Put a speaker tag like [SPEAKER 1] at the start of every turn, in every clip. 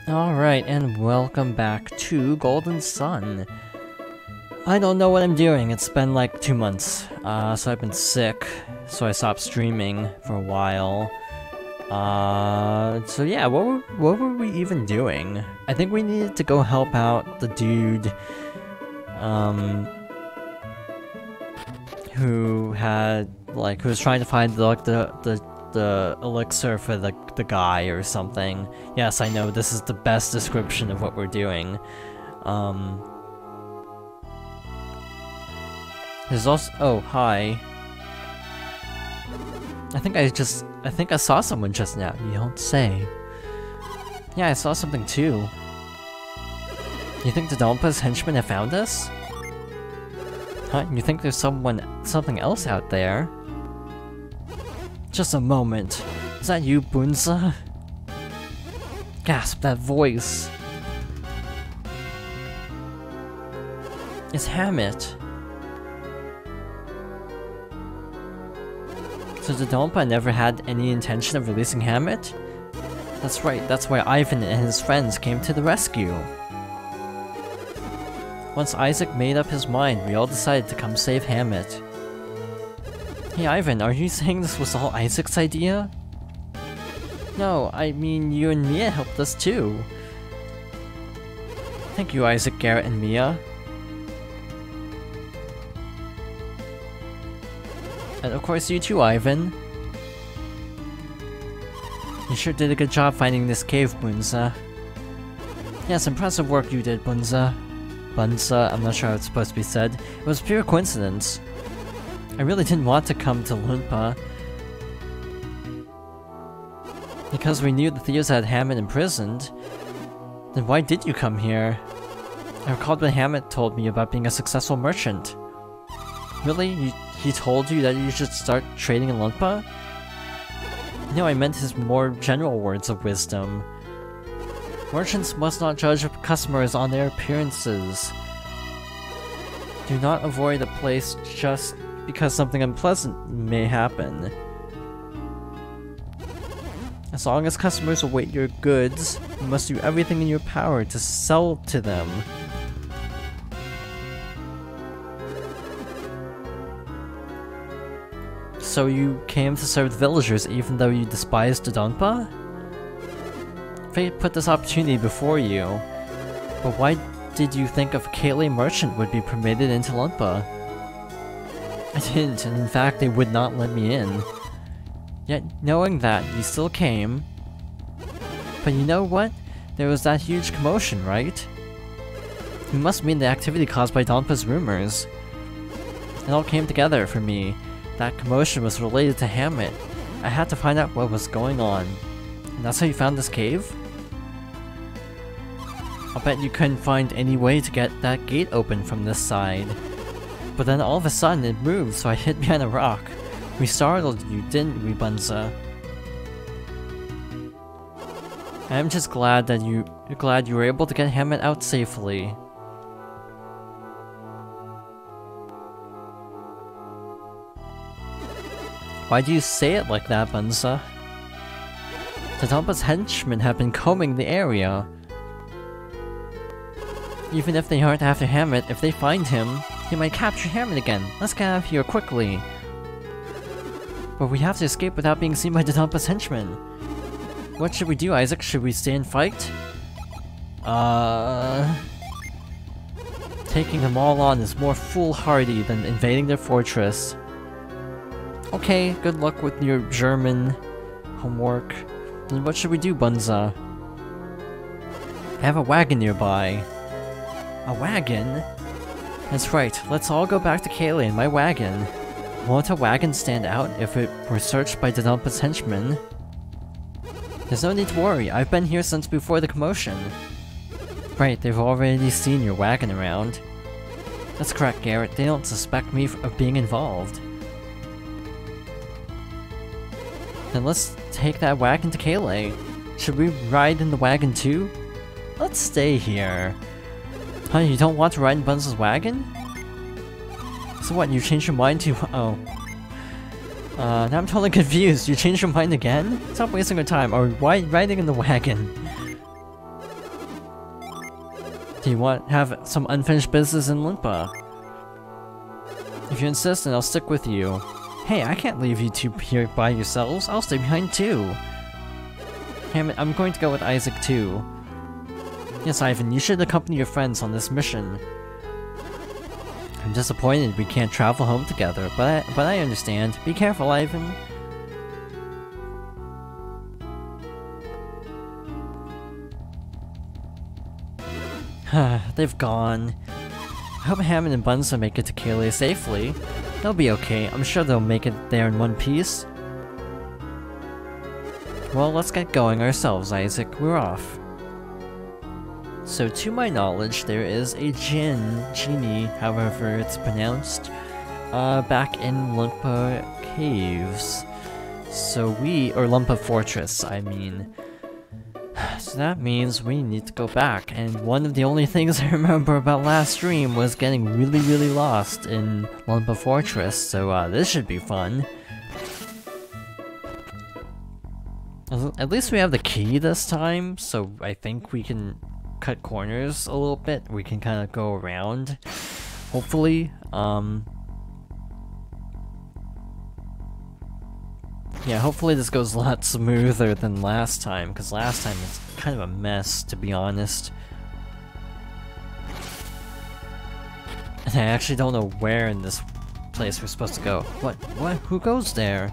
[SPEAKER 1] Alright, and welcome back to Golden Sun. I don't know what I'm doing, it's been like 2 months. So I've been sick, so I stopped streaming for a while. So yeah, what were we even doing? I think we needed to go help out the dude, who was trying to find the elixir for the guy or something. Yes, I know, this is the best description of what we're doing. There's also— oh, hi. I think I saw someone just now, you don't say. Yeah, I saw something too. You think the Lunpa's henchmen have found us? Huh? You think there's something else out there? Just a moment. Is that you, Bunza? Gasp, that voice. It's Hammet. So the Lunpa never had any intention of releasing Hammet? That's right, that's why Ivan and his friends came to the rescue. Once Isaac made up his mind, we all decided to come save Hammet. Hey Ivan, are you saying this was all Isaac's idea? No, I mean you and Mia helped us too. Thank you, Isaac, Garrett, and Mia. And of course you too, Ivan. You sure did a good job finding this cave, Bunza. Yes, impressive work you did, Bunza. Bunza, I'm not sure how it's supposed to be said. It was pure coincidence. I really didn't want to come to Lunpa. Because we knew the thieves had Hammet imprisoned. Then why did you come here? I recalled when Hammet told me about being a successful merchant. Really? He told you that you should start trading in Lunpa? No, I meant his more general words of wisdom. Merchants must not judge customers on their appearances. Do not avoid a place just because something unpleasant may happen. As long as customers await your goods, you must do everything in your power to sell to them. So you came to serve the villagers even though you despised the Lunpa? Fate put this opportunity before you, but why did you think a Kaylee merchant would be permitted into Lunpa? I didn't, and in fact they would not let me in. Yet, knowing that, you still came. But you know what? There was that huge commotion, right? You must mean the activity caused by Lunpa's rumors. It all came together for me. That commotion was related to Hammet. I had to find out what was going on. And that's how you found this cave? I'll bet you couldn't find any way to get that gate open from this side. But then all of a sudden it moved, so I hid behind a rock. We startled you, didn't we, Bunza? I'm just glad that you were able to get Hammet out safely. Why do you say it like that, Bunza? The Lunpa's henchmen have been combing the area. Even if they aren't after Hammet, if they find him, they might capture Hammet again. Let's get out of here quickly. But we have to escape without being seen by the Lunpa's henchmen. What should we do, Isaac? Should we stay and fight? Taking them all on is more foolhardy than invading their fortress. Okay, good luck with your German homework. Then what should we do, Bunza? I have a wagon nearby. A wagon? That's right, let's all go back to Kaylee in my wagon. Won't a wagon stand out if it were searched by the Lunpa's henchmen? There's no need to worry, I've been here since before the commotion. Right, they've already seen your wagon around. That's correct, Garrett, they don't suspect me of being involved. Then let's take that wagon to Kaylee. Should we ride in the wagon too? Let's stay here. Huh, you don't want to ride in Bunza's wagon? So what, you changed your mind to— oh. Now I'm totally confused. You changed your mind again? Stop wasting your time. Or why riding in the wagon? Do you want to have some unfinished business in Lunpa? If you insist, then I'll stick with you. Hey, I can't leave you two here by yourselves. I'll stay behind too. Hammet, I'm going to go with Isaac too. Yes, Ivan, you should accompany your friends on this mission. I'm disappointed we can't travel home together, but I understand. Be careful, Ivan. They've gone. I hope Hammet and Bunsen make it to Kalia safely. They'll be okay. I'm sure they'll make it there in one piece. Well, let's get going ourselves, Isaac. We're off. So, to my knowledge, there is a genie, however it's pronounced, back in Lunpa Caves. So or Lunpa Fortress, I mean. So that means we need to go back, and one of the only things I remember about last stream was getting really lost in Lunpa Fortress, so this should be fun. At least we have the key this time, so I think we can cut corners a little bit. We can kind of go around, hopefully. Yeah, hopefully this goes a lot smoother than last time, because last time was kind of a mess, to be honest. And I actually don't know where in this place we're supposed to go. What? Who goes there?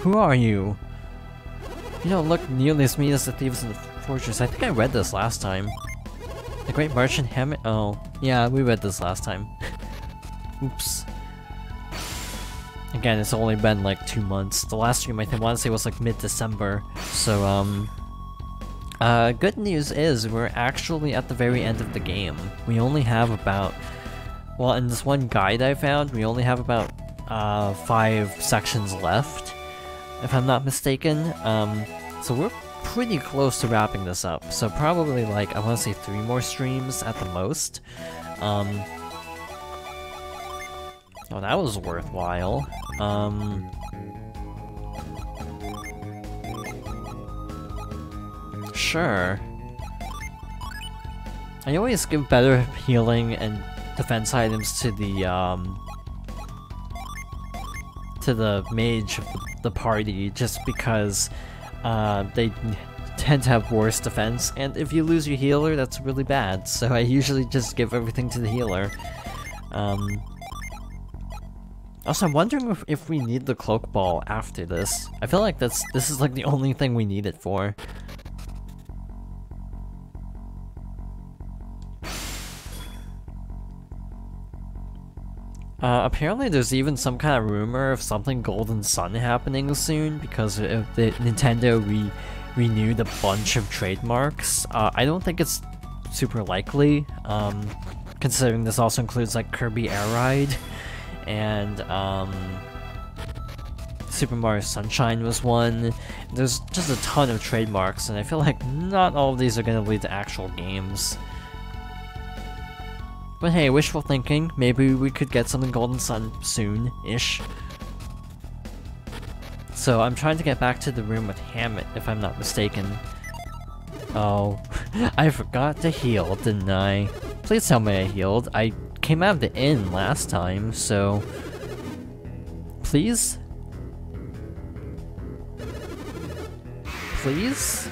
[SPEAKER 1] Who are you? You don't look nearly as mean as the thieves in the fortress. I think I read this last time. The great merchant Hammet? Oh, yeah, we read this last time. Oops. Again, it's only been like 2 months. The last stream I want to say was like mid-December. So, good news is we're actually at the very end of the game. We only have about, well, in this one guide I found, we only have about 5 sections left, if I'm not mistaken. So we're pretty close to wrapping this up. So probably like, I want to say 3 more streams at the most. Oh, that was worthwhile. Sure. I always give better healing and defense items to the mage of the party, just because they tend to have worse defense, and if you lose your healer, that's really bad, so I usually just give everything to the healer. Also, I'm wondering if we need the cloak ball after this. I feel like this is like the only thing we need it for. Apparently there's even some kind of rumor of something Golden Sun happening soon because of the Nintendo renewed a bunch of trademarks. I don't think it's super likely, considering this also includes like Kirby Air Ride. And, Super Mario Sunshine was one. There's just a ton of trademarks, and I feel like not all of these are gonna lead to actual games. But hey, wishful thinking, maybe we could get something Golden Sun soon-ish. So I'm trying to get back to the room with Hammet, if I'm not mistaken. Oh, I forgot to heal, didn't I? Please tell me I healed. I came out of the inn last time, so... Please? Please?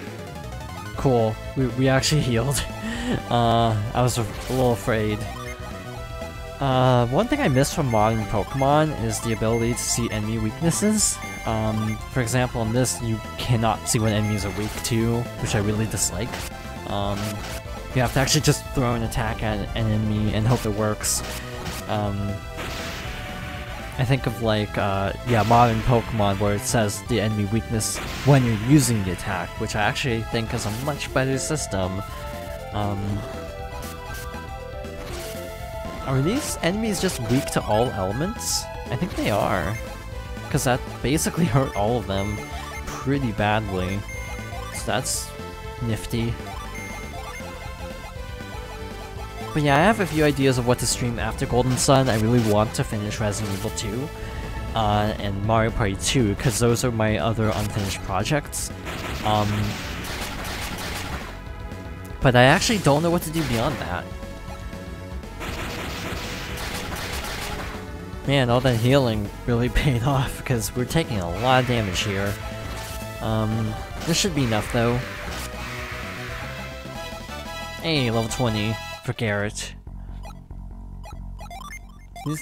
[SPEAKER 1] Cool, we actually healed. I was a little afraid. One thing I miss from modern Pokemon is the ability to see enemy weaknesses. For example, in this, you cannot see what enemies are weak to, which I really dislike. You have to actually just throw an attack at an enemy and hope it works. I think of like, yeah, modern Pokemon where it says the enemy weakness when you're using the attack, which I actually think is a much better system. Are these enemies just weak to all elements? I think they are, because that basically hurt all of them pretty badly. So that's nifty. But yeah, I have a few ideas of what to stream after Golden Sun. I really want to finish Resident Evil 2 and Mario Party 2, because those are my other unfinished projects. But I actually don't know what to do beyond that. Man, all that healing really paid off, because we're taking a lot of damage here. This should be enough, though. Hey, level 20 for Garrett.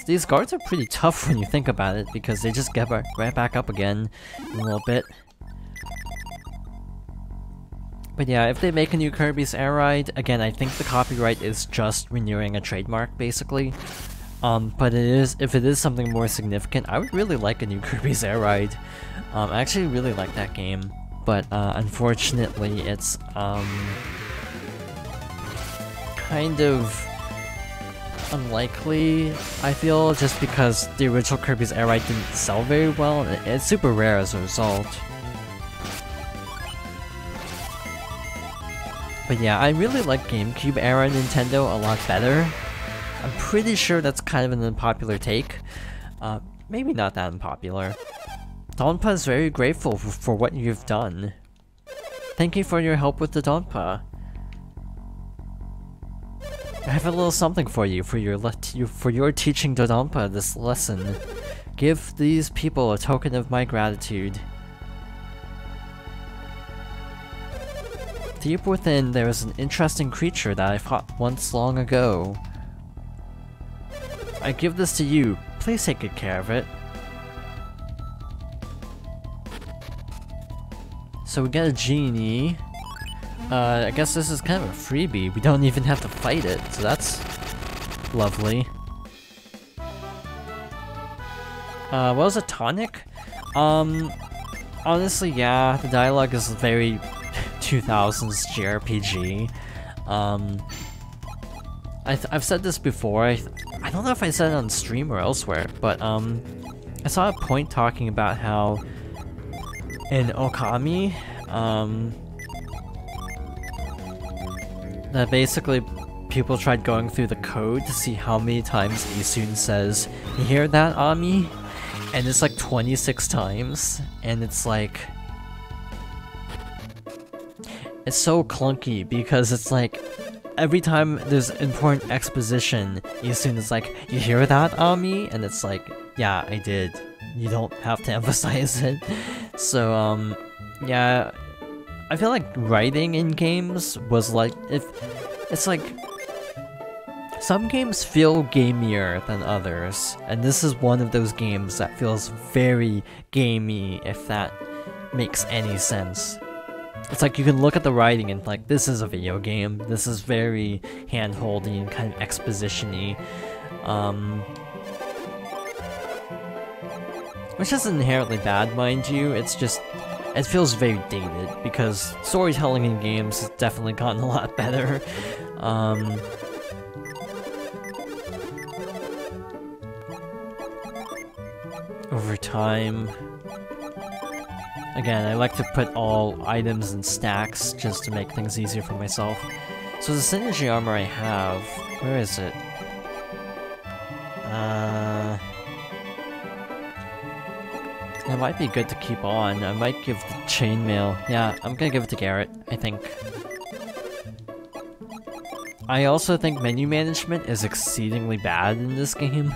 [SPEAKER 1] These guards are pretty tough when you think about it, because they just get right back up again in a little bit. But yeah, if they make a new Kirby's Air Ride, again, I think the copyright is just renewing a trademark, basically. But if it is something more significant, I would really like a new Kirby's Air Ride. I actually really like that game, but unfortunately it's kind of unlikely, I feel, just because the original Kirby's Air Ride didn't sell very well, and it's super rare as a result. But yeah, I really like GameCube era Nintendo a lot better. I'm pretty sure that's kind of an unpopular take. Maybe not that unpopular. Donpa is very grateful for what you've done. Thank you for your help with the Donpa. I have a little something for you for your teaching Dodonpa this lesson. Give these people a token of my gratitude. Deep within, there is an interesting creature that I fought once long ago. I give this to you. Please take good care of it. So we get a genie. I guess this is kind of a freebie. We don't even have to fight it, so that's lovely. What was a tonic? Honestly, yeah, the dialogue is very 2000s JRPG. I've said this before. I don't know if I said it on stream or elsewhere, but I saw a point talking about how in Okami, that basically people tried going through the code to see how many times Isun says, "You hear that, Ami?" And it's like 26 times, and it's like... it's so clunky, because it's like, every time there's important exposition, Isun is like, "You hear that, Ami?" And it's like, yeah, I did. You don't have to emphasize it. So, yeah, I feel like writing in games was like, it's like, some games feel gamier than others, and this is one of those games that feels very gamey, if that makes any sense. It's like you can look at the writing and like, this is a video game, this is very hand-holdy and kind of exposition-y. Which isn't inherently bad, mind you, it's just, it feels very dated, because storytelling in games has definitely gotten a lot better. Over time. Again, I like to put all items in stacks just to make things easier for myself. So the synergy armor I have, where is it? It might be good to keep on. I might give the chainmail. Yeah, I'm gonna give it to Garrett, I think. I also think menu management is exceedingly bad in this game.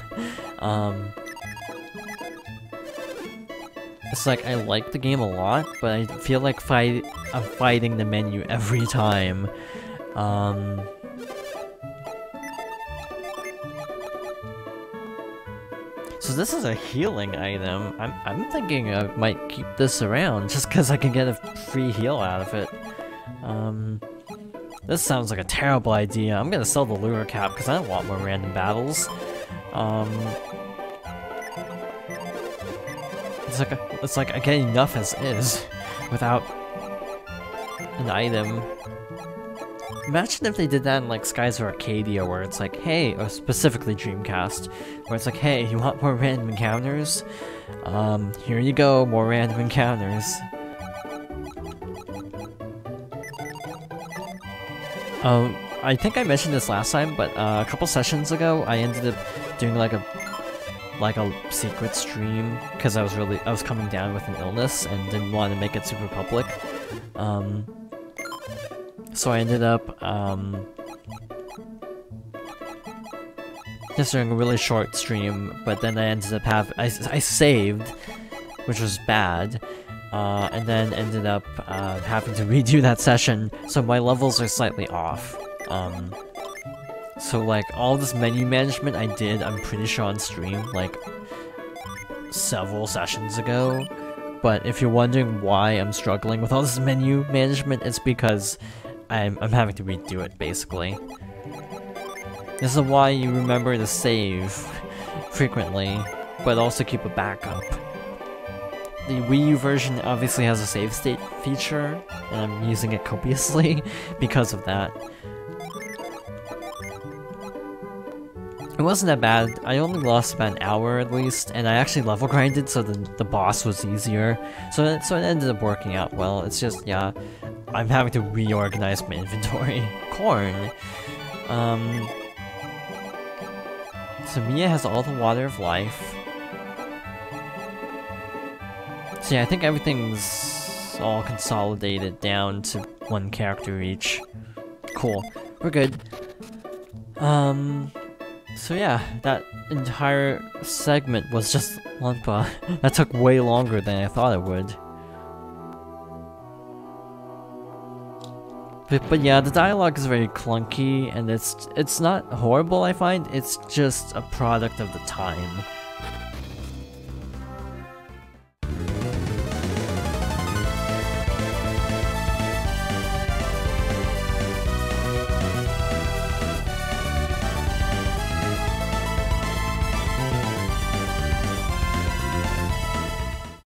[SPEAKER 1] It's like, I like the game a lot, but I feel like I'm fighting the menu every time. So this is a healing item. I'm thinking I might keep this around just because I can get a free heal out of it. This sounds like a terrible idea. I'm gonna sell the lure cap because I don't want more random battles. It's like I get enough as is without an item. Imagine if they did that in like Skies of Arcadia, where it's like, hey, or specifically Dreamcast, where it's like, hey, you want more random encounters? Here you go, more random encounters. I think I mentioned this last time, but a couple sessions ago, I ended up doing like a secret stream because I was coming down with an illness and didn't want to make it super public. So I ended up, just doing a really short stream, but then I ended up I saved, which was bad, and then ended up having to redo that session, so my levels are slightly off. So like all this menu management I did, I'm pretty sure on stream, like several sessions ago. But if you're wondering why I'm struggling with all this menu management, it's because I'm having to redo it, basically. This is why you remember to save frequently, but also keep a backup. The Wii U version obviously has a save state feature, and I'm using it copiously because of that. It wasn't that bad. I only lost about an hour at least, and I actually level grinded, so the boss was easier. So it ended up working out well. It's just, yeah, I'm having to reorganize my inventory. Corn! So Mia has all the water of life. So yeah, I think everything's all consolidated down to one character each. Cool. We're good. So yeah, that entire segment was just Lunpa. That took way longer than I thought it would. But yeah, the dialogue is very clunky, and it's not horrible, I find. It's just a product of the time.